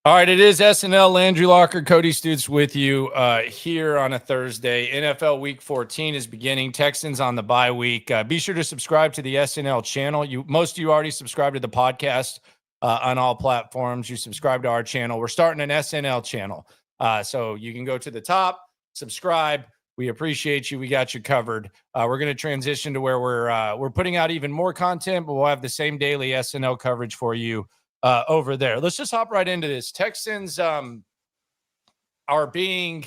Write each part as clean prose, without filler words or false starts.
All right, it is S&L Landry Locker, Cody Stoots with you here on a Thursday. NFL Week 14 is beginning. Texans on the bye week. Be sure to subscribe to the S&L channel. Most of you already subscribed to the podcast on all platforms. You subscribe to our channel. We're starting an S&L channel, so you can go to the top, subscribe. We appreciate you. We got you covered. We're going to transition to where we're putting out even more content, but we'll have the same daily S&L coverage for you over there. Let's just hop right into this. Texans are being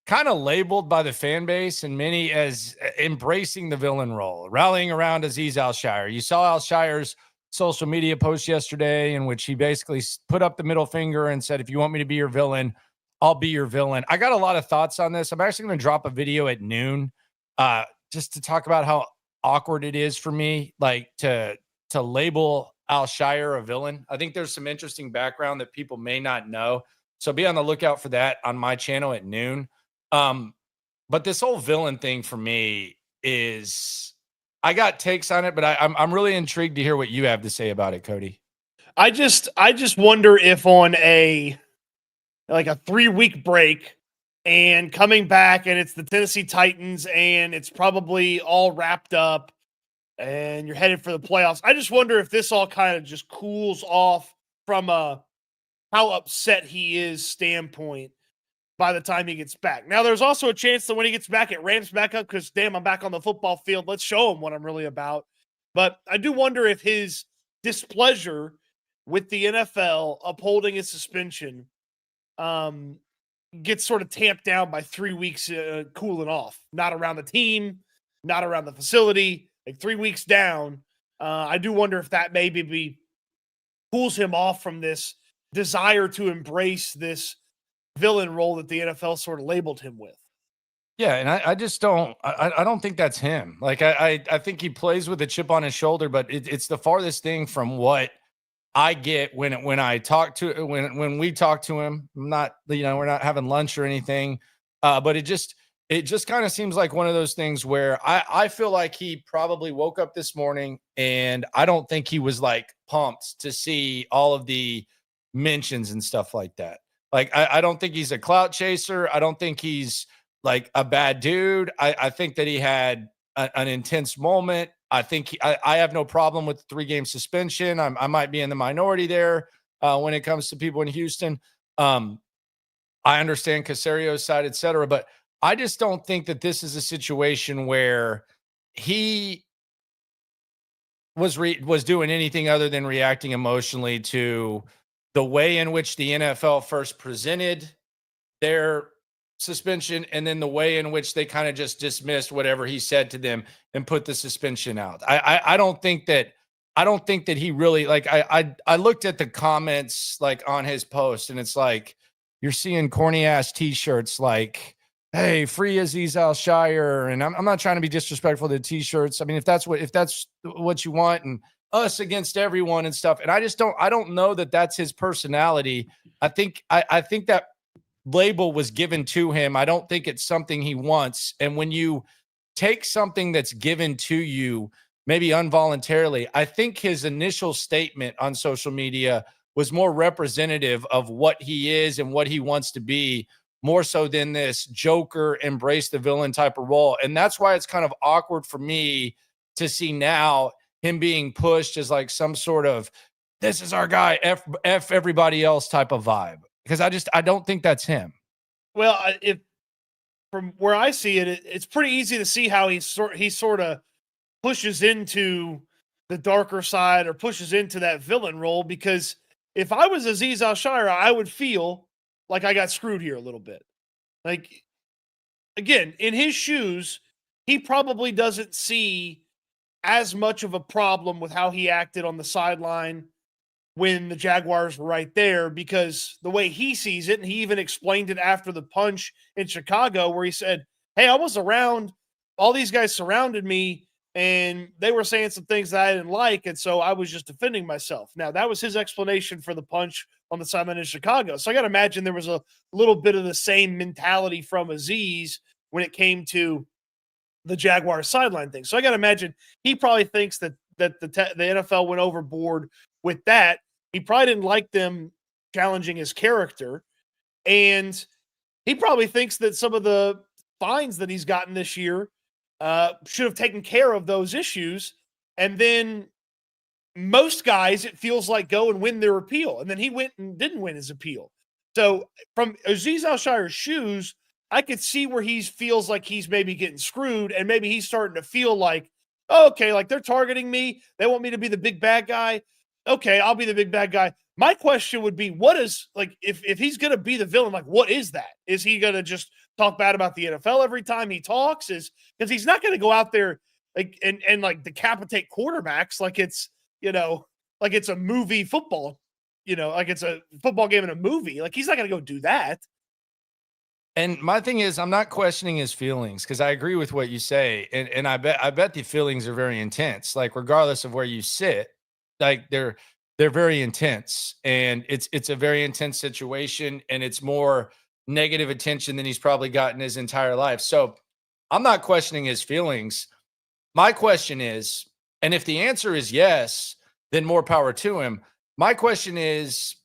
kind of labeled by the fan base and many as embracing the villain role, rallying around AzeezAl-Shaair. You saw Al-Shaair's social media post yesterday in which he basically put up the middle finger and said, if you want me to be your villain, I'll be your villain. I got a lot of thoughts on this. I'm actually going to drop a video at noon just to talk about how awkward it is for me, like to label Al-Shaair a villain. I think there's some interesting background that people may not know. So be on the lookout for that on my channel at noon. But this whole villain thing for me is, I got takes on it, but I'm really intrigued to hear what you have to say about it, Cody. I just wonder if on a 3-week break and coming back and it's the Tennessee Titans and it's probably all wrapped up and you're headed for the playoffs. I just wonder if this all kind of just cools off from a how upset he is standpoint by the time he gets back. Now, there's also a chance that when he gets back, it ramps back up because, damn, I'm back on the football field. Let's show him what I'm really about. But I do wonder if his displeasure with the NFL upholding his suspension gets sort of tamped down by 3 weeks cooling off. Not around the team, not around the facility. Like 3 weeks down, I do wonder if that maybe pulls him off from this desire to embrace this villain role that the NFL sort of labeled him with. Yeah, and I just don't I don't think that's him. Like I think he plays with a chip on his shoulder, but it's the farthest thing from what I get when I talk to when we talk to him. I'm not, we're not having lunch or anything, but it just kind of seems like one of those things where I feel like he probably woke up this morning and I don't think he was like pumped to see all of the mentions and stuff like that. Like, I don't think he's a clout chaser. I don't think he's like a bad dude. I think that he had an intense moment. I think I have no problem with the 3-game suspension. I might be in the minority there when it comes to people in Houston. I understand Caserio's side, et cetera, but I just don't think that this is a situation where he was doing anything other than reacting emotionally to the way in which the NFL first presented their suspension and then the way in which they kind of just dismissed whatever he said to them and put the suspension out. I don't think that he really, like, I looked at the comments like on his post and it's like you're seeing corny ass t-shirts like, hey, free AzeezAl-Shaair. And I'm not trying to be disrespectful to the t-shirts. I mean, if that's what you want, and us against everyone and stuff. And I don't know that that's his personality. I think that label was given to him. I don't think it's something he wants. And when you take something that's given to you, maybe involuntarily, I think his initial statement on social media was more representative of what he is and what he wants to be, more so than this Joker embrace the villain type of role. And that's why it's kind of awkward for me to see now him being pushed as like some sort of, this is our guy, F everybody else type of vibe. Because I don't think that's him. Well, if from where I see it, it's pretty easy to see how he sort of pushes into the darker side or pushes into that villain role. Because if I was AzeezAl-Shaair, I would feel like I got screwed here a little bit. Like, again, in his shoes, he probably doesn't see as much of a problem with how he acted on the sideline when the Jaguars were right there, because the way he sees it, and he even explained it after the punch in Chicago, where he said, hey, I was around, all these guys surrounded me, and they were saying some things that I didn't like, and so I was just defending myself. Now, that was his explanation for the punch on the sideline in Chicago. So I got to imagine there was a little bit of the same mentality from Azeez when it came to the Jaguars sideline thing. So I got to imagine he probably thinks that the NFL went overboard with that. He probably didn't like them challenging his character. And he probably thinks that some of the fines that he's gotten this year should have taken care of those issues. And then most guys, it feels like, go and win their appeal. And then he went and didn't win his appeal. So from AzeezAl-Shaair's shoes, I could see where he feels like he's maybe getting screwed, and maybe he's starting to feel like, oh, okay, like they're targeting me. They want me to be the big bad guy. Okay, I'll be the big bad guy. My question would be, what is, like, if he's going to be the villain, like, what is that? Is he going to just talk bad about the NFL every time he talks? Because he's not going to go out there like and like decapitate quarterbacks like it's, like it's a movie football, like it's a football game in a movie. Like, he's not going to go do that. And my thing is, I'm not questioning his feelings, because I agree with what you say. And I bet the feelings are very intense. Like, regardless of where you sit, like they're very intense, and it's a very intense situation, and it's more negative attention than he's probably gotten his entire life. So I'm not questioning his feelings. My question is, and if the answer is yes, then more power to him. My question is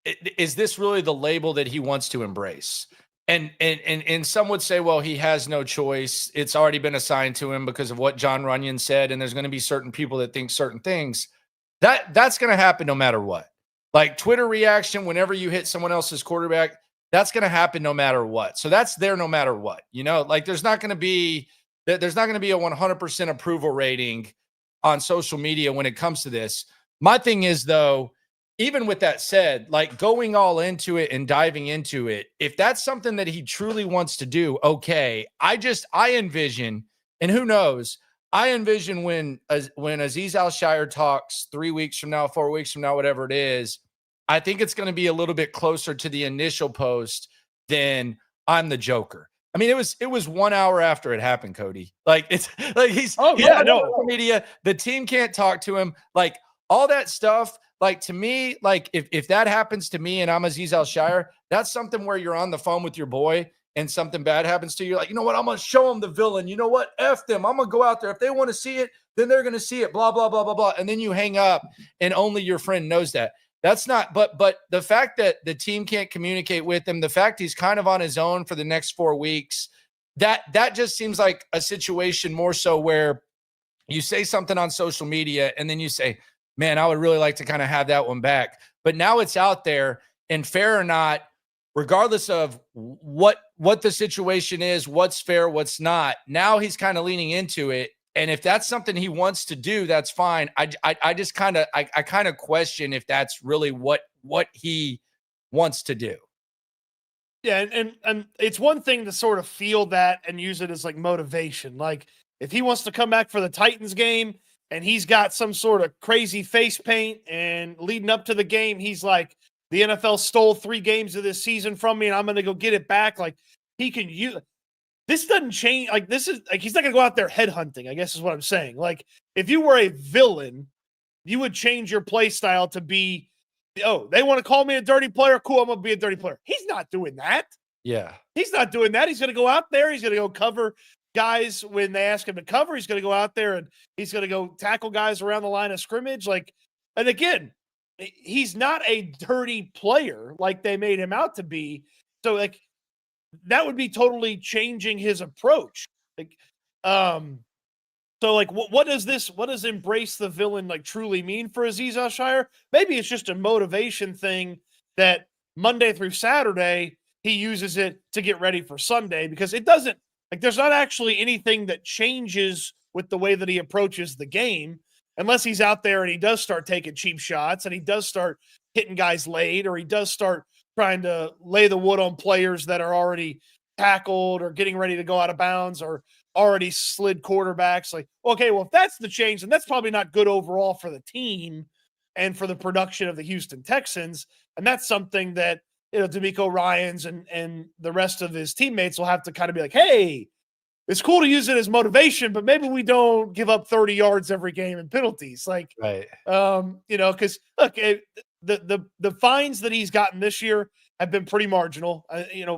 this really the label that he wants to embrace? And some would say, well, he has no choice. It's already been assigned to him because of what John Runyon said, and there's going to be certain people that think certain things. That's going to happen no matter what. Like, Twitter reaction whenever you hit someone else's quarterback, that's going to happen no matter what. So that's there no matter what. Like, there's not going to be a 100% approval rating on social media when it comes to this. My thing is, though, even with that said, like, going all into it and diving into it, if that's something that he truly wants to do, okay. I envision, and who knows, I envision when AzeezAl-Shaair talks 3 weeks from now, 4 weeks from now, whatever it is, I think it's going to be a little bit closer to the initial post than I'm the Joker. I mean, it was 1 hour after it happened, Cody. Like, it's like he's on social media. The team can't talk to him. Like, all that stuff. Like, to me, like, if that happens to me and I'm AzeezAl-Shaair, that's something where you're on the phone with your boy and something bad happens to you. You're like, you know what? I'm going to show them the villain. You know what? F them. I'm going to go out there. If they want to see it, then they're going to see it. Blah, blah, blah, blah, blah. And then you hang up, and only your friend knows that. That's not, but the fact that the team can't communicate with him, the fact he's kind of on his own for the next 4 weeks, that just seems like a situation more so where you say something on social media and then you say, man, I would really like to kind of have that one back. But now it's out there, and fair or not, regardless of what the situation is, what's fair, what's not, now he's kind of leaning into it. And if that's something he wants to do, that's fine. I just kind of question if that's really what he wants to do. Yeah, and it's one thing to sort of feel that and use it as like motivation. Like, if he wants to come back for the Titans game and he's got some sort of crazy face paint, and leading up to the game, he's like, the NFL stole 3 games of this season from me and I'm going to go get it back. Like, he can use. This doesn't change. Like, this is like, he's not going to go out there headhunting, I guess is what I'm saying. Like, if you were a villain, you would change your play style to be, oh, they want to call me a dirty player. Cool, I'm going to be a dirty player. He's not doing that. Yeah. He's not doing that. He's going to go out there. He's going to go cover guys when they ask him to cover. He's going to go out there and he's going to go tackle guys around the line of scrimmage. Like, and again, he's not a dirty player like they made him out to be. So, like, that would be totally changing his approach. Like, so like, what does embrace the villain like truly mean for AzeezAl-Shaair? Maybe it's just a motivation thing that Monday through Saturday he uses it to get ready for Sunday, because it doesn't, like, there's not actually anything that changes with the way that he approaches the game, unless he's out there and he does start taking cheap shots and he does start hitting guys late, or he does start trying to lay the wood on players that are already tackled or getting ready to go out of bounds or already slid quarterbacks. Like, okay, well, if that's the change, then that's probably not good overall for the team and for the production of the Houston Texans. And that's something that, DeMeco Ryans and the rest of his teammates will have to kind of be like, hey, it's cool to use it as motivation, but maybe we don't give up 30 yards every game in penalties. Like, right. Because look, the fines that he's gotten this year have been pretty marginal,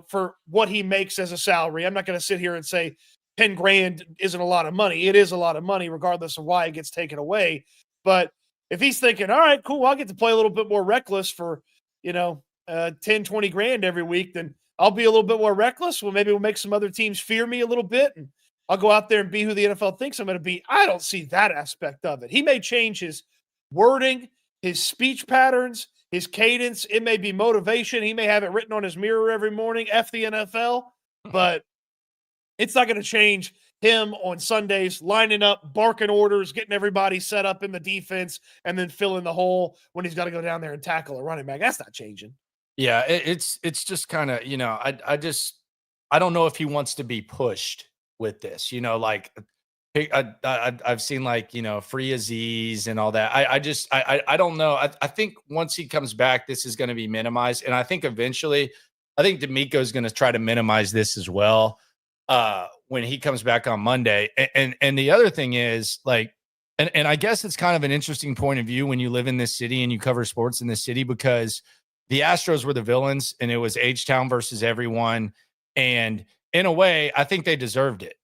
for what he makes as a salary. I'm not going to sit here and say 10 grand isn't a lot of money. It is a lot of money, regardless of why it gets taken away. But if he's thinking, all right, cool, I'll get to play a little bit more reckless for, 10, 20 grand every week, then I'll be a little bit more reckless. Well, maybe we'll make some other teams fear me a little bit, and I'll go out there and be who the NFL thinks I'm going to be. I don't see that aspect of it. He may change his wording, his speech patterns, his cadence. It may be motivation. He may have it written on his mirror every morning, F the NFL, but it's not going to change him on Sundays, lining up, barking orders, getting everybody set up in the defense, and then filling the hole when he's got to go down there and tackle a running back. That's not changing. Yeah, it's just kind of, I don't know if he wants to be pushed with this, like I've seen free Azeez and all that. I don't know. I think once he comes back, this is going to be minimized. And I think eventually, I think DeMeco is going to try to minimize this as well when he comes back on Monday. And the other thing is and I guess it's kind of an interesting point of view when you live in this city and you cover sports in this city, because the Astros were the villains and it was H-Town versus everyone. And in a way, I think they deserved it,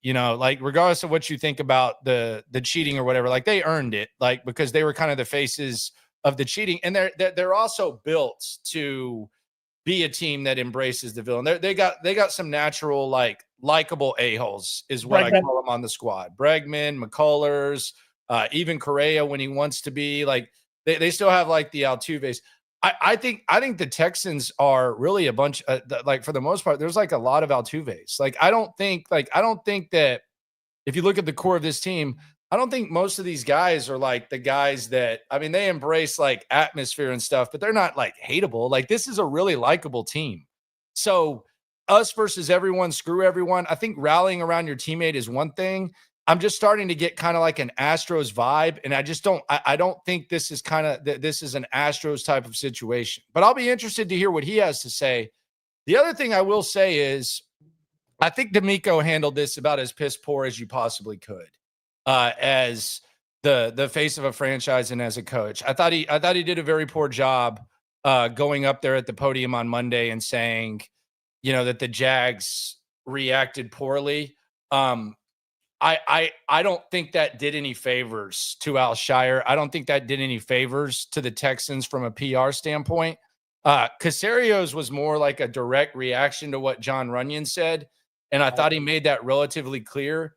regardless of what you think about the cheating or whatever, they earned it, because they were kind of the faces of the cheating. And they're also built to be a team that embraces the villain. They got some natural, likable a-holes is what I call them on the squad. Bregman, McCullers, even Correa when he wants to be, they still have the Altuves. I think the Texans are really a bunch for the most part, there's a lot of Altuves. I don't think that if you look at the core of this team, I don't think most of these guys are the guys that, they embrace atmosphere and stuff, but they're not hateable. This is a really likable team. So us versus everyone, screw everyone. I think rallying around your teammate is one thing. I'm just starting to get kind of an Astros vibe. And I don't think this is this is an Astros type of situation, but I'll be interested to hear what he has to say. The other thing I will say is I think DeMeco handled this about as piss poor as you possibly could, as the face of a franchise and as a coach. I thought he did a very poor job going up there at the podium on Monday and saying, that the Jags reacted poorly. I don't think that did any favors to Al-Shaair. I don't think that did any favors to the Texans from a PR standpoint. Caserio's was more a direct reaction to what John Runyon said, and I thought he made that relatively clear.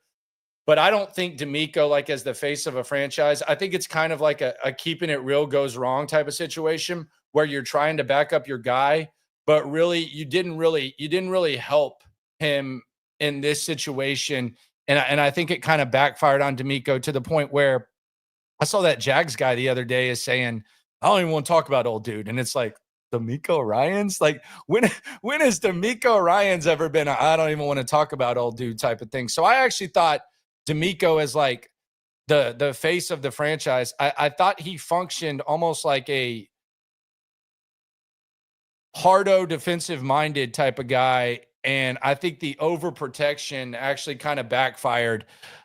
But I don't think DeMeco, as the face of a franchise, I think it's kind of a keeping it real goes wrong type of situation where you're trying to back up your guy, but really you didn't really help him in this situation. And I think it kind of backfired on DeMeco to the point where I saw that Jags guy the other day is saying, I don't even want to talk about old dude. And it's DeMeco Ryans? When has DeMeco Ryans ever been I don't even want to talk about old dude type of thing? So I actually thought DeMeco as the face of the franchise. I thought he functioned almost like a hardo defensive minded type of guy. And I think the overprotection actually kind of backfired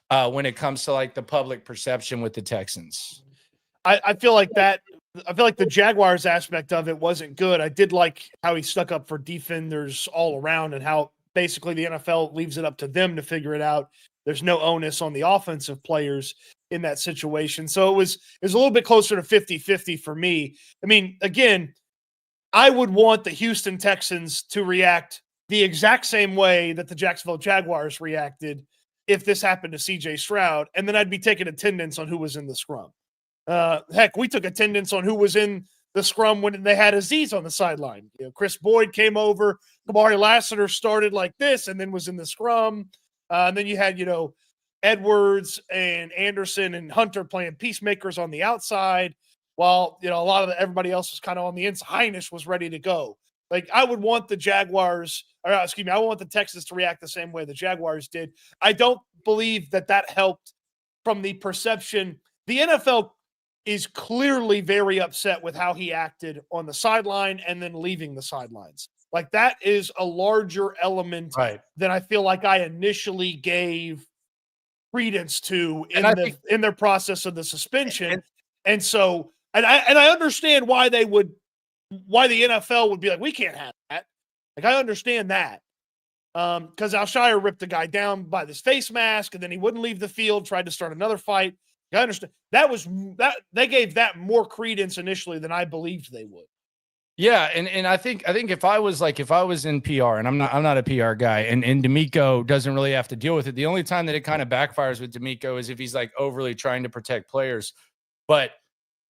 when it comes to the public perception with the Texans. I feel like the Jaguars aspect of it wasn't good. I did like how he stuck up for defenders all around and how basically the NFL leaves it up to them to figure it out. There's no onus on the offensive players in that situation. So it was a little bit closer to 50-50 for me. Again, I would want the Houston Texans to react the exact same way that the Jacksonville Jaguars reacted if this happened to CJ Stroud, and then I'd be taking attendance on who was in the scrum. Heck, we took attendance on who was in the scrum when they had Azeez on the sideline. Chris Boyd came over, Kamari Lassiter started like this and then was in the scrum. And then you had, Edwards and Anderson and Hunter playing peacemakers on the outside while, a lot of everybody else was kind of on the inside. Heinisch was ready to go. I would want the Jaguars, I would want the Texans to react the same way the Jaguars did. I don't believe that helped from the perception. The NFL is clearly very upset with how he acted on the sideline and then leaving the sidelines. That is a larger element than I feel like I initially gave credence to in their process of the suspension. And so I understand why the NFL would be we can't have that. I understand that. Because Al-Shaair ripped the guy down by this face mask and then he wouldn't leave the field, tried to start another fight. I understand that they gave that more credence initially than I believed they would. Yeah, and I think if I was in PR, and I'm not a PR guy, and DeMeco doesn't really have to deal with it. The only time that it kind of backfires with DeMeco is if he's like overly trying to protect players. But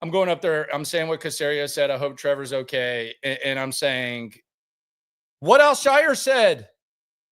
I'm going up there, I'm saying what Caserio said. I hope Trevor's okay, and I'm saying what AzeezAl-Shaair said.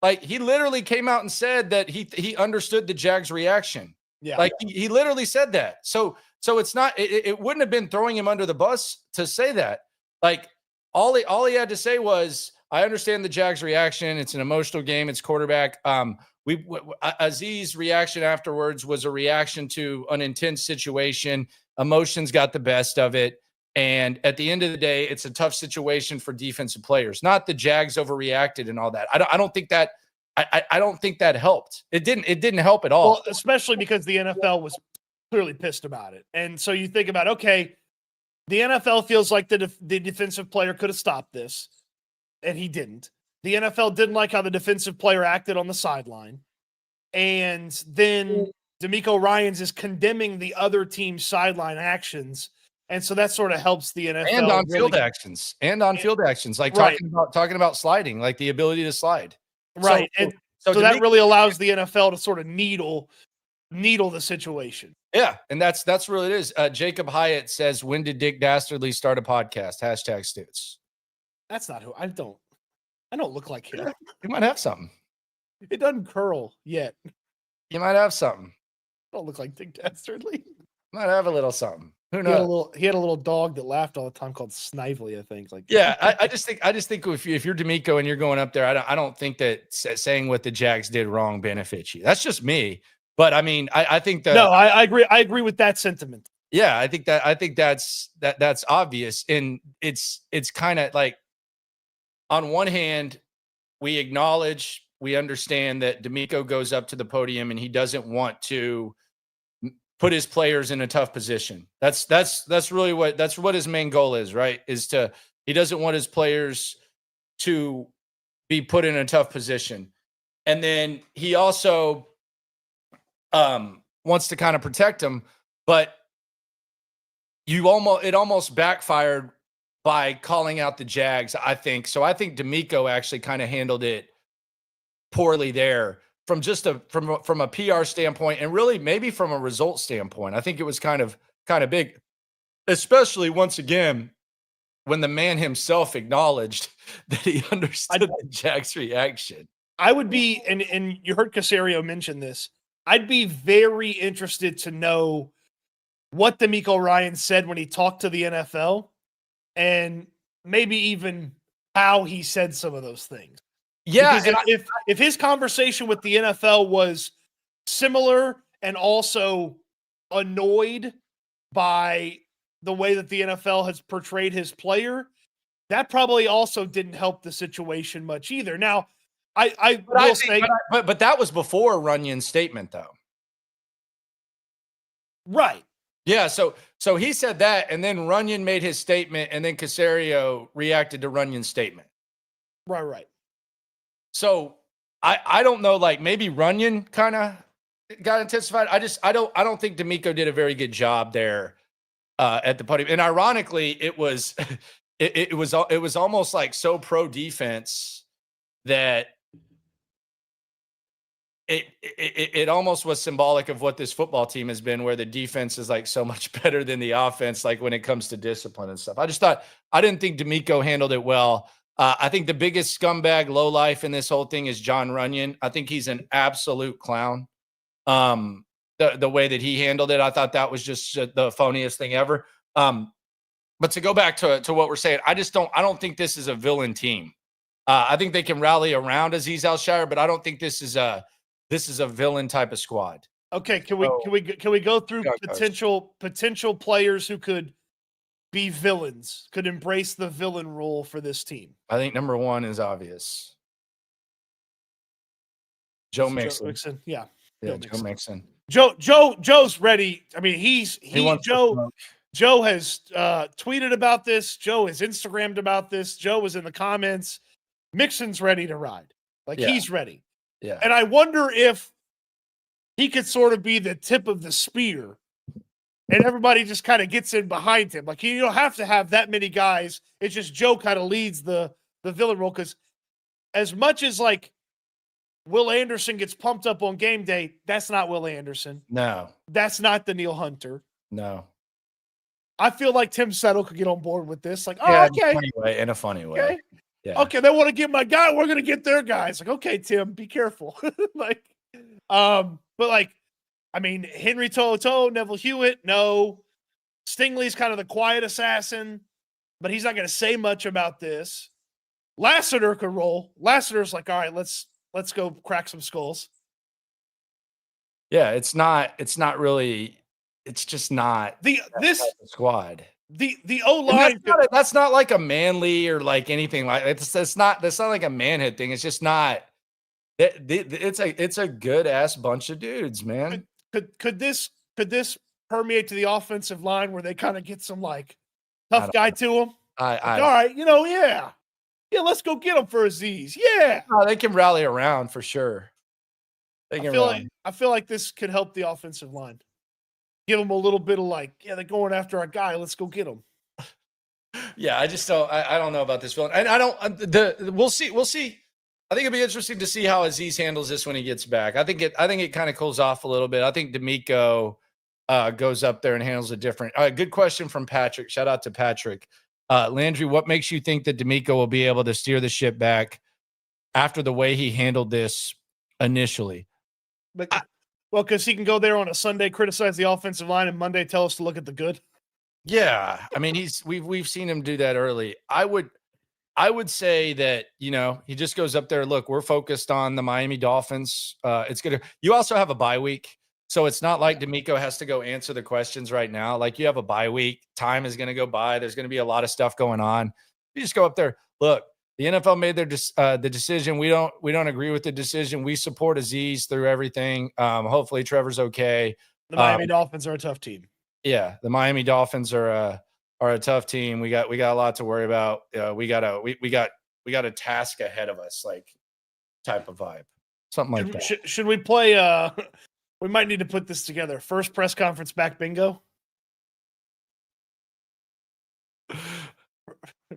Like, he literally came out and said that he understood the Jags' reaction. Yeah, like he literally said that. So it's not. It wouldn't have been throwing him under the bus to say that. Like, all he had to say was, I understand the Jags' reaction. It's an emotional game. It's quarterback. Azeez's reaction afterwards was a reaction to an intense situation. Emotions got the best of it. And at the end of the day, it's a tough situation for defensive players. Not the Jags overreacted and all that. I don't think that. I don't think that helped. It didn't help at all. Well, especially because the NFL was clearly pissed about it. And so you think about, okay, the NFL feels like the defensive player could have stopped this, and he didn't. The NFL didn't like how the defensive player acted on the sideline. And then DeMeco Ryans is condemning the other team's sideline actions. And so that sort of helps the NFL. And on field actions. Like talking about sliding, like the ability to slide. Right. So that really allows the NFL to sort of needle the situation. Yeah. And that's really it is. Jacob Hyatt says, when did Dick Dastardly start a podcast? # Stoots. That's not who I don't look like him. You might have something. It doesn't curl yet. You might have something. I don't look like Dick Dastardly. Might have a little something. Who knows? He had a little dog that laughed all the time called Snively, I think. Like, yeah, I just think if you're DeMeco and you're going up there, I don't think that saying what the Jags did wrong benefits you. That's just me. But I mean, I think that I agree. I agree with that sentiment. Yeah, I think that's obvious, and it's kind of like, on one hand, we understand that DeMeco goes up to the podium and he doesn't want to put his players in a tough position. That's really what his main goal is, right? He doesn't want his players to be put in a tough position. And then he also wants to kind of protect them, but it almost backfired by calling out the Jags, I think. So I think DeMeco actually kind of handled it poorly there, from a PR standpoint, and really maybe from a result standpoint. I think it was kind of big, especially once again when the man himself acknowledged that he understood the Jags' reaction. I would be, and you heard Caserio mention this, I'd be very interested to know what DeMeco Ryans said when he talked to the NFL, and maybe even how he said some of those things. Yeah, because if his conversation with the NFL was similar and also annoyed by the way that the NFL has portrayed his player, that probably also didn't help the situation much either. Now, but that was before Runyon's statement, though. Right. Yeah, so he said that, and then Runyon made his statement, and then Caserio reacted to Runyon's statement. Right. So I don't know, like maybe Runyon kind of got intensified. I don't think DeMeco did a very good job there at the podium. And ironically, it was almost like so pro defense that it almost was symbolic of what this football team has been, where the defense is like so much better than the offense, like when it comes to discipline and stuff. I didn't think DeMeco handled it well. I think the biggest scumbag lowlife in this whole thing is Jon Runyan. I think he's an absolute clown. The way that he handled it, I thought that was just the phoniest thing ever. But to go back to what we're saying, I don't think this is a villain team. I think they can rally around AzeezAl-Shaair, but I don't think this is a villain type of squad. Okay, can we go through potential players who could be villains, could embrace the villain role for this team? I think number one is obvious. Joe Mixon. Yeah. Joe Mixon. Joe's ready. I mean, Joe has tweeted about this. Joe has Instagrammed about this. Joe was in the comments. Mixon's ready to ride. He's ready. Yeah. And I wonder if he could sort of be the tip of the spear and everybody just kind of gets in behind him. Like, you don't have to have that many guys. It's just Joe kind of leads the villain role, because as much as like Will Anderson gets pumped up on game day, that's not Will Anderson. No. That's not Danielle Hunter. No. I feel like Tim Settle could get on board with this. Like, Yeah, okay. In a funny way. Okay. Yeah. Okay, they want to get my guy. We're gonna get their guys. Like, okay, Tim, be careful. Like, but like, I mean, Henry Toto, Neville Hewitt, no. Stingley's kind of the quiet assassin, but he's not gonna say much about this. Lassiter could roll. Lassiter's like, all right, let's go crack some skulls. Yeah, it's not really. It's just not this squad. The O-line. That's not like a Manly or like anything like that's not like a manhood thing. It's just not. It's a good ass bunch of dudes, man. Could this permeate to the offensive line where they kind of get some like tough guy to them? All right, yeah, let's go get them for Azeez. Yeah, they can rally around for sure. I feel like this could help the offensive line. Give them a little bit of like, yeah, they're going after our guy. Let's go get them. Yeah, I just don't. I don't know about this villain, and I don't. We'll see. We'll see. I think it'll be interesting to see how Azeez handles this when he gets back. I think it kind of cools off a little bit. I think DeMeco goes up there and handles it different. Good question from Patrick. Shout out to Patrick. Landry, what makes you think that DeMeco will be able to steer the ship back after the way he handled this initially? Well, because he can go there on a Sunday, criticize the offensive line, and Monday tell us to look at the good. Yeah, I mean, we've seen him do that early. I would say that, he just goes up there. Look, we're focused on the Miami Dolphins. It's good. You also have a bye week, so it's not like DeMeco has to go answer the questions right now. Like, you have a bye week. Time is going to go by. There's going to be a lot of stuff going on. You just go up there. Look, the NFL made the decision. We don't agree with the decision. We support Azeez through everything. Hopefully Trevor's okay. The Miami Dolphins are a tough team. Yeah, the Miami Dolphins are a tough team. We got a lot to worry about. We got a task ahead of us, like type of vibe, something like that. Should we play? We might need to put this together. First press conference back bingo.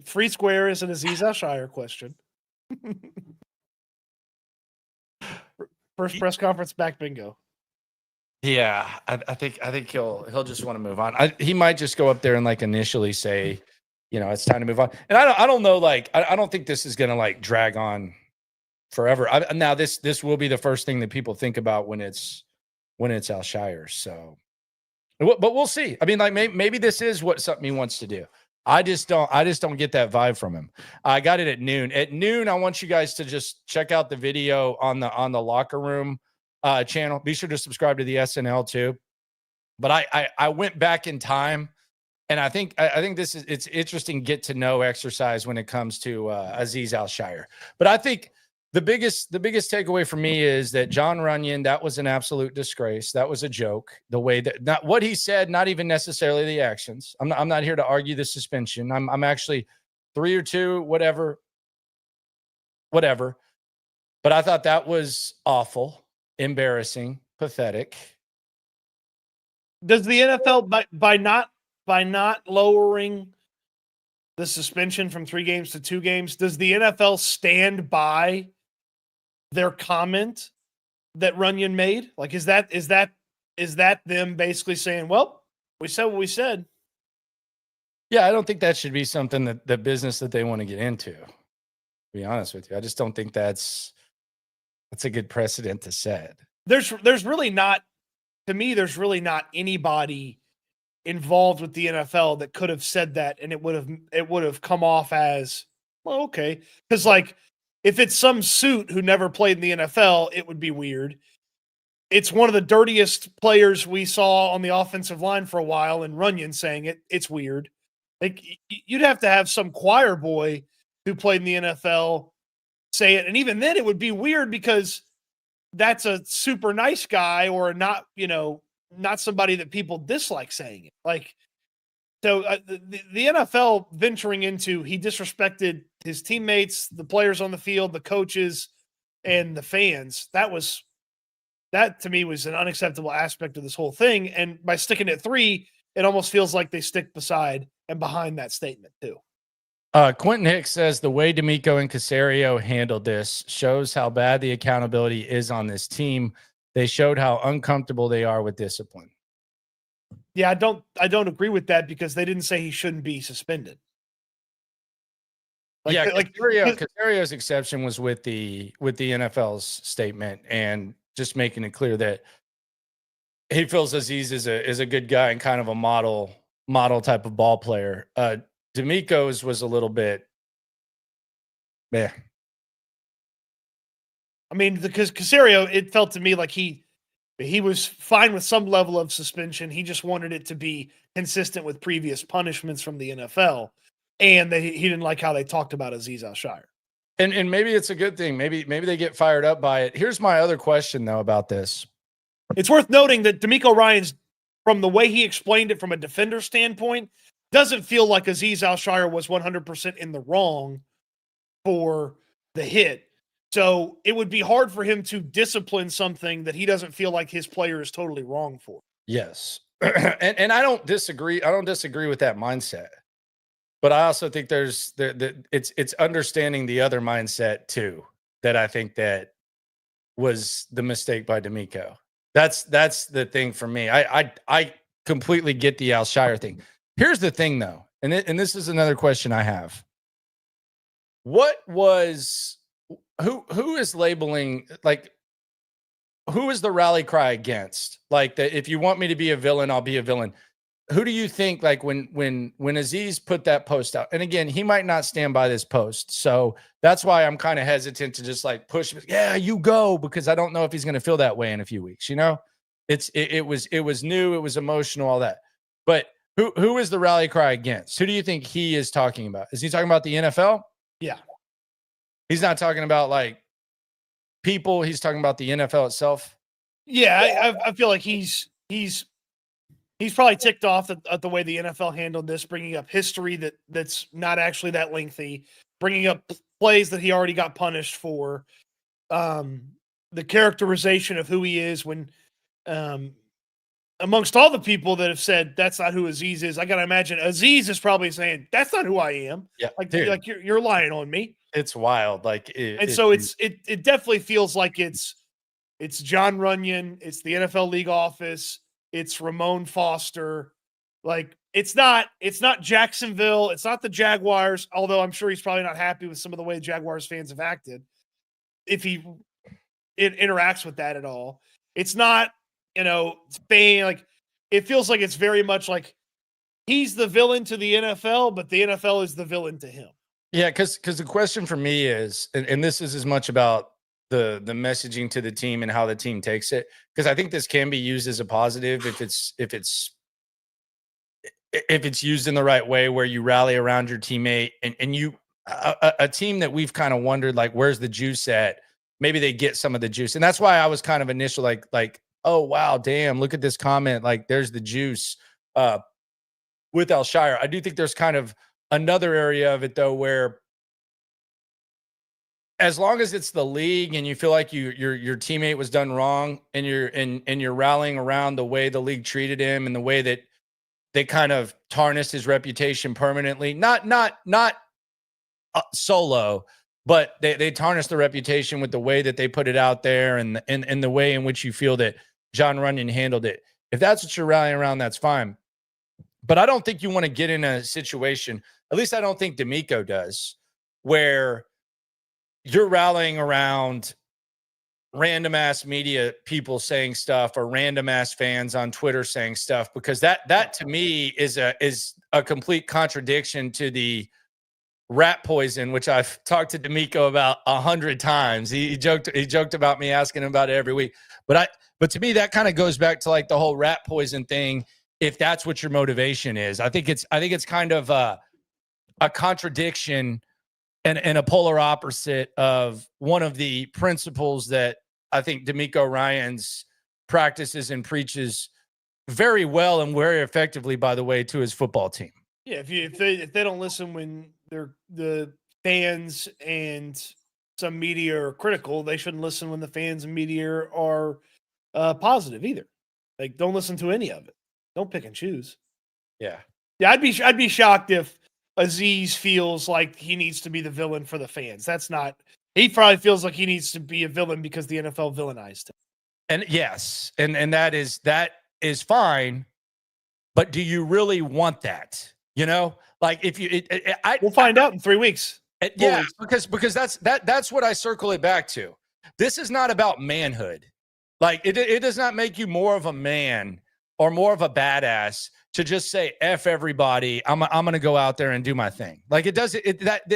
Free square is an AzeezAl-Shaair question. First press conference back bingo. Yeah, I think he'll just want to move on. He might just go up there and like initially say, it's time to move on. And I don't know, like I don't think this is gonna like drag on forever. Now this will be the first thing that people think about when it's Al-Shaair. So, but we'll see. I mean, like maybe this is something he wants to do. I just don't get that vibe from him. I got it at noon. At noon, I want you guys to just check out the video on the Locker Room channel. Be sure to subscribe to the S&L too. But I went back in time, and I think it's interesting get to know exercise when it comes to AzeezAl-Shaair. But I think the biggest takeaway for me is that John Runyon, that was an absolute disgrace. That was a joke. The way that, not what he said, not even necessarily the actions. I'm not here to argue the suspension. I'm actually 3 or 2, whatever. But I thought that was awful, embarrassing, pathetic. Does the NFL by not lowering the suspension from 3 games to 2 games, does the NFL stand by their comment that Runyon made? Like, is that them basically saying, well, we said what we said? Yeah, I don't think that should be something that the business that they want to get into. To be honest with you, I just don't think that's a good precedent to set. There's really not, to me, there's really not anybody involved with the NFL that could have said that, and it would have come off as, well, okay. Because like, if it's some suit who never played in the NFL, it would be weird. It's one of the dirtiest players we saw on the offensive line for a while, and Runyon saying it, it's weird. Like, you'd have to have some choir boy who played in the NFL say it, and even then it would be weird because that's a super nice guy or not, not somebody that people dislike saying it. Like, so the NFL venturing into, he disrespected his teammates, the players on the field, the coaches, and the fans. That to me was an unacceptable aspect of this whole thing. And by sticking at 3, it almost feels like they stick beside and behind that statement too. Quentin Hicks says the way DeMeco and Caserio handled this shows how bad the accountability is on this team. They showed how uncomfortable they are with discipline. Yeah, I don't agree with that because they didn't say he shouldn't be suspended. Caserio's exception was with the NFL's statement and just making it clear that he feels Azeez is a good guy and kind of a model type of ball player. DeMeco's was a little bit, yeah. I mean, because Caserio, it felt to me like he was fine with some level of suspension. He just wanted it to be consistent with previous punishments from the NFL, and he didn't like how they talked about AzeezAl-Shaair. And maybe it's a good thing. Maybe they get fired up by it. Here's my other question though about this. It's worth noting that DeMeco Ryans, from the way he explained it from a defender standpoint, doesn't feel like AzeezAl-Shaair was 100% in the wrong for the hit. So it would be hard for him to discipline something that he doesn't feel like his player is totally wrong for. Yes. and I don't disagree. I don't disagree with that mindset. But I also think it's understanding the other mindset too, that I think that was the mistake by DeMeco. That's the thing for me. I completely get the Al-Shaair thing. Here's the thing though, and this is another question I have. Who is labeling, like, who is the rally cry against? Like, that if you want me to be a villain, I'll be a villain. Who do you think, like, when Azeez put that post out, and again, he might not stand by this post, so that's why I'm kind of hesitant to just like push him. Yeah, you go, because I don't know if he's going to feel that way in a few weeks. You know, it was new, it was emotional, all that. But who is the rally cry against? Who do you think he is talking about? Is he talking about the NFL? Yeah, he's not talking about like people. He's talking about the NFL itself. Yeah, I feel like he's probably ticked off at the way the NFL handled this, bringing up history that's not actually that lengthy, bringing up plays that he already got punished for, the characterization of who he is when, amongst all the people that have said that's not who Azeez is, I got to imagine Azeez is probably saying that's not who I am. Yeah, like dude, you're lying on me. It's wild. Like, it definitely feels like it's John Runyon, it's the NFL league office, it's Ramon Foster. Like, it's not Jacksonville, it's not the Jaguars, although I'm sure he's probably not happy with some of the way Jaguars fans have acted if it interacts with that at all. It's not, Spain. Like, it feels like it's very much like he's the villain to the NFL, but the NFL is the villain to him. Yeah, because the question for me is, and this is as much about the messaging to the team and how the team takes it, because I think this can be used as a positive if it's used in the right way, where you rally around your teammate and you a team that we've kind of wondered, like, where's the juice at? Maybe they get some of the juice, and that's why I was kind of initial like, oh wow, damn, look at this comment, like there's the juice with Al-Shaair. I do think there's kind of another area of it though, where as long as it's the league and you feel like your teammate was done wrong and you're rallying around the way the league treated him and the way that they kind of tarnished his reputation permanently, not solo, but they tarnished the reputation with the way that they put it out there and the way in which you feel that John Runyon handled it. If that's what you're rallying around, that's fine. But I don't think you want to get in a situation, at least I don't think DeMeco does, where you're rallying around random ass media people saying stuff or random ass fans on Twitter saying stuff, because that to me is a complete contradiction to the rat poison, which I've talked to DeMeco about 100 times. He joked about me asking him about it every week. But to me, that kind of goes back to like the whole rat poison thing. If that's what your motivation is, I think it's kind of a contradiction and a polar opposite of one of the principles that I think DeMeco Ryans practices and preaches very well and very effectively, by the way, to his football team. Yeah, if they don't listen when the fans and some media are critical, they shouldn't listen when the fans and media are positive either. Like, don't listen to any of it. Don't pick and choose. Yeah. Yeah, I'd be shocked if Azeez feels like he needs to be the villain for the fans. That's not. He probably feels like he needs to be a villain because the NFL villainized him. And yes, and that is fine, but do you really want that? You know, like if you, we'll find out in 3 weeks. Yeah, because that's what I circle it back to. This is not about manhood. Like it does not make you more of a man or more of a badass to just say F everybody. I'm going to go out there and do my thing. Like it does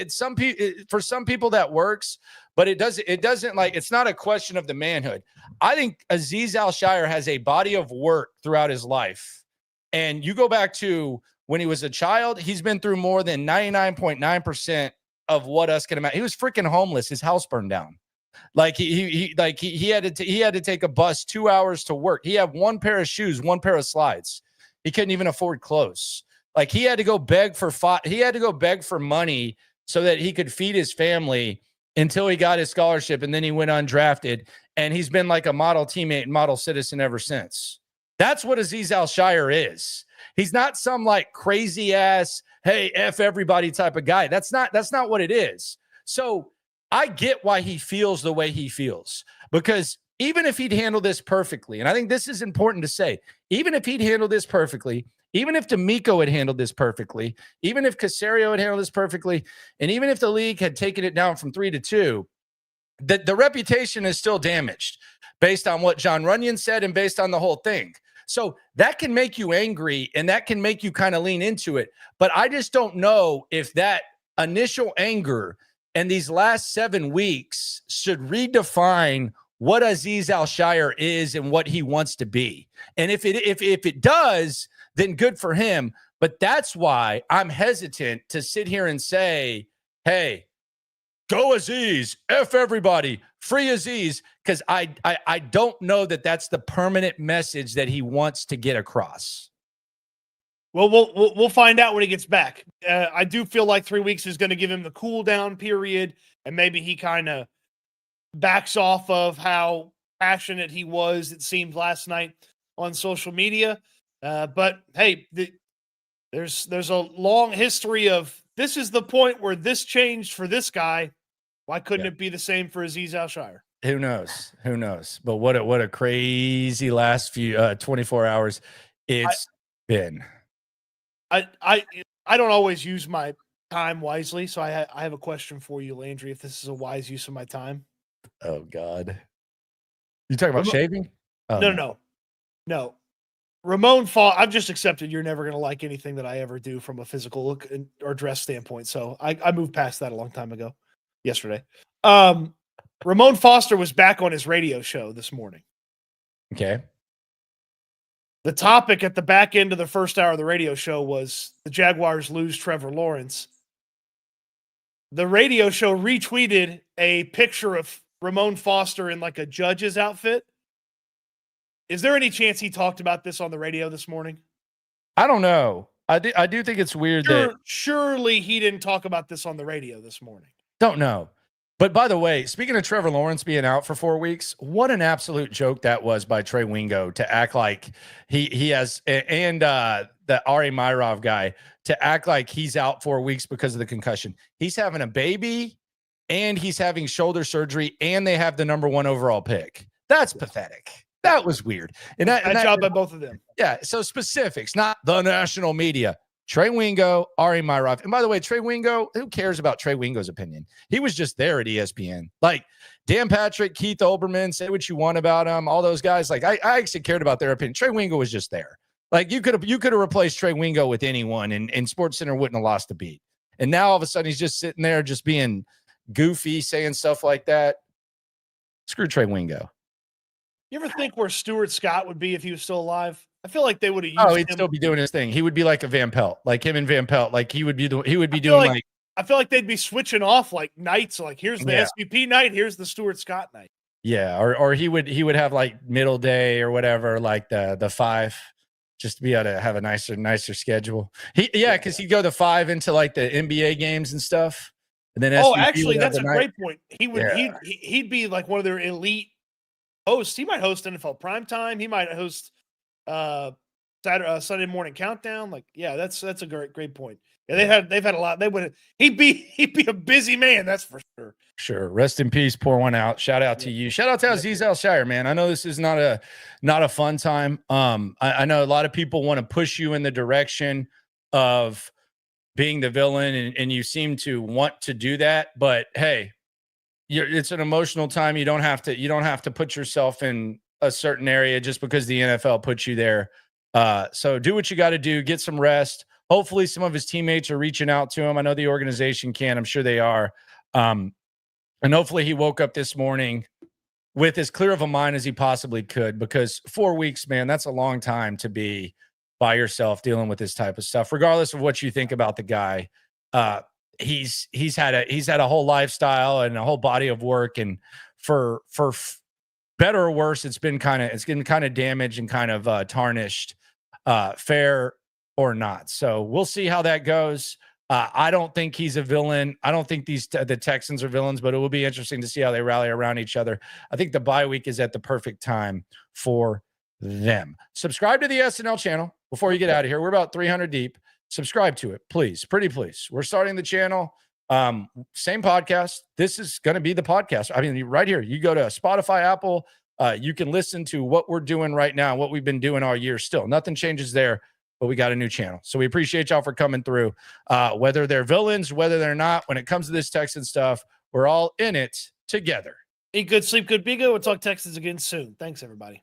some people, for some people that works, but it doesn't like, it's not a question of the manhood. I think AzeezAl-Shaair has a body of work throughout his life. And you go back to when he was a child, he's been through more than 99.9% of what us can imagine. He was freaking homeless. His house burned down. Like he had to take a bus 2 hours to work. He had one pair of shoes, one pair of slides. He couldn't even afford clothes. Like he had to go beg for money so that he could feed his family until he got his scholarship, and then he went undrafted. And he's been like a model teammate and model citizen ever since. That's what AzeezAl-Shaair is. He's not some like crazy ass, hey, F everybody type of guy. That's not what it is. So I get why he feels the way he feels, because even if he'd handle this perfectly, and I think this is important to say, even if he'd handled this perfectly, even if DeMeco had handled this perfectly, even if Caserio had handled this perfectly, and even if the league had taken it down from 3-2, the reputation is still damaged based on what John Runyon said and based on the whole thing. So that can make you angry and that can make you kind of lean into it. But I just don't know if that initial anger and these last 7 weeks should redefine what AzeezAl-Shaair is and what he wants to be. And if it does, then good for him. But that's why I'm hesitant to sit here and say, hey, go Azeez, F everybody, free Azeez, because I don't know that that's the permanent message that he wants to get across. Well, we'll find out when he gets back. I do feel like 3 weeks is going to give him the cool down period, and maybe he kind of backs off of how passionate he was, it seemed, last night on social media. But hey, there's a long history of this is the point where this changed for this guy. Why couldn't it be the same for AzeezAl-Shaair? Who knows? Who knows? But what a crazy last few 24 hours it's been. I don't always use my time wisely, so I have a question for you, Landry, if this is a wise use of my time. Oh, God. You talking about shaving? Oh, no. Ramon I've just accepted you're never going to like anything that I ever do from a physical look or dress standpoint, so I moved past that a long time ago, yesterday. Ramon Foster was back on his radio show this morning. Okay. The topic at the back end of the first hour of the radio show was the Jaguars lose Trevor Lawrence. The radio show retweeted a picture of Ramon Foster in like a judge's outfit. Is there any chance he talked about this on the radio this morning? I don't know. I do think it's weird that surely he didn't talk about this on the radio this morning. Don't know. But by the way, speaking of Trevor Lawrence being out for 4 weeks, what an absolute joke that was by Trey Wingo to act like he has, and the Ari Myrov guy to act like he's out 4 weeks because of the concussion. He's having a baby and he's having shoulder surgery and they have the #1 overall pick. That's pathetic. That was weird. And that job by both of them. Yeah. So specifics, not the national media. Trey Wingo, Ari Myrov. And by the way, Trey Wingo, who cares about Trey Wingo's opinion? He was just there at ESPN. Like Dan Patrick, Keith Olbermann, say what you want about him, all those guys. Like I actually cared about their opinion. Trey Wingo was just there. Like you could have replaced Trey Wingo with anyone and SportsCenter wouldn't have lost a beat. And now all of a sudden he's just sitting there just being goofy, saying stuff like that. Screw Trey Wingo. You ever think where Stuart Scott would be if he was still alive? I feel like they would have used him. He'd still be doing his thing. He would be like a Van Pelt, like him and Van Pelt. Like he would be doing I feel like they'd be switching off like nights. Like here's the SVP night, here's the Stuart Scott night. Yeah, or he would have like middle day or whatever, like the 5, just to be able to have a nicer schedule. Because he'd go the 5 into like the NBA games and stuff. And then actually, that's a great point. He'd be like one of their elite hosts. He might host NFL Primetime. He might host Sunday morning countdown. Like, yeah, that's a great point. Yeah, they've had a lot. He'd be a busy man, that's for sure. Sure. Rest in peace. Pour one out. Shout out to you. Shout out to AzeezAl-Shaair, man. I know this is not a fun time. I know a lot of people want to push you in the direction of being the villain, and you seem to want to do that. But hey, it's an emotional time. You don't have to put yourself in a certain area just because the NFL puts you there. So do what you got to do. Get some rest. Hopefully some of his teammates are reaching out to him. I know the organization can. I'm sure they are. And hopefully he woke up this morning with as clear of a mind as he possibly could, because 4 weeks, man, that's a long time to be by yourself dealing with this type of stuff. Regardless of what you think about the guy, he's had a whole lifestyle and a whole body of work, and for better or worse, it's been kind of damaged and kind of tarnished, fair or not. So we'll see how that goes. I don't think he's a villain. I don't think the Texans are villains, but it will be interesting to see how they rally around each other. I think the bye week is at the perfect time for them. Subscribe to the S&L channel before you get out of here. We're about 300 deep. Subscribe to it, please. Pretty please. We're starting the channel. Same podcast. This is going to be the podcast. I mean, right here, you go to Spotify, Apple. You can listen to what we're doing right now, what we've been doing all year still. Nothing changes there. But we got a new channel. So we appreciate y'all for coming through. Whether they're villains, whether they're not, when it comes to this Texan stuff, we're all in it together. Eat good, sleep good, be good. We'll talk Texans again soon. Thanks, everybody.